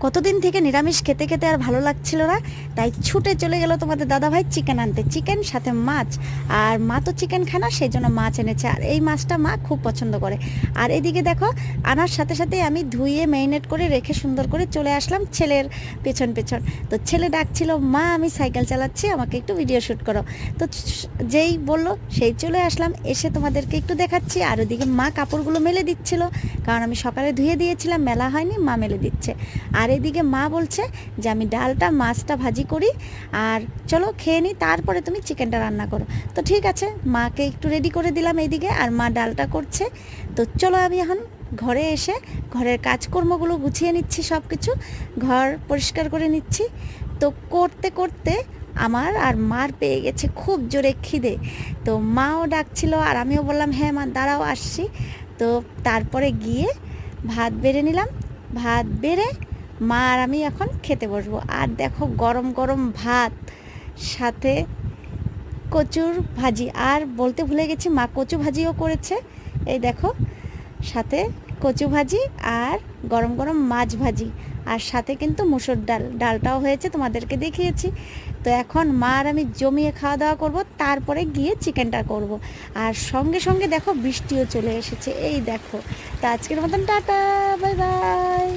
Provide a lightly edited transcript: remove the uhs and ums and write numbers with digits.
কতদিন থেকে নিরামিষ খেতে খেতে আর ভালো লাগছিল না, তাই ছুটে চলে গেল তোমাদের দাদাভাই চিকেন আনতে। চিকেন সাথে মাছ, আর মা তো চিকেন খায় না, সেই জন্য মাছ এনেছে। আর এই মাছটা মা খুব পছন্দ করে। আর এদিকে দেখো, আনার সাথে সাথে আমি ধুয়ে ম্যারিনেট করে রেখে সুন্দর করে চলে আসলাম ছেলের পেছন পেছন। তো ছেলে ডাকছিল, মা আমি সাইকেল চালাচ্ছি, আমাকে একটু ভিডিও শ্যুট করো। তো যেই বলল সেই চলে আসলাম, এসে তোমাদেরকে একটু দেখাচ্ছি। আর ওদিকে মা কাপড়গুলো মেলে দিচ্ছিল, কারণ আমি সকালে ধুয়ে দিয়েছিলাম, মেলা হয়নি, মা মেলে দিচ্ছে। আর এদিকে মা বলছে যে আমি ডালটা মাছটা ভাজি করি, আর চলো খেয়ে নিই, তারপরে তুমি চিকেনটা রান্না করো। তো ঠিক আছে, মাকে একটু রেডি করে দিলাম এইদিকে, আর মা ডালটা করছে। তো চলো আমি এখন ঘরে এসে ঘরের কাজকর্মগুলো গুছিয়ে নিচ্ছি, সব কিছু ঘর পরিষ্কার করে নিচ্ছি। তো করতে করতে আমার আর মার পেয়ে গেছে খুব জোরে খিদে। তো মাও ডাকছিল, আর আমিও বললাম হ্যাঁ মা দাঁড়াও আসছি। তো তারপরে গিয়ে ভাত বেড়ে নিলাম। ভাত বেড়ে মা আর আমি এখন খেতে বসবো। আর দেখো গরম গরম ভাত, সাথে কচুর ভাজি। আর বলতে ভুলে গেছি, মা কচু ভাজিও করেছে, এই দেখো, সাথে কচু ভাজি আর গরম গরম মাছ ভাজি, আর সাথে কিন্তু মুসুর ডালটাও হয়েছে, তোমাদেরকে দেখিয়েছি। তো এখন মা আর আমি জমিয়ে খাওয়া দাওয়া করব, তারপরে গিয়ে চিকেনটা করব। আর সঙ্গে সঙ্গে দেখো বৃষ্টিও চলে এসেছে, এই দেখো। তো আজকের মতন টাটা, বাই বাই।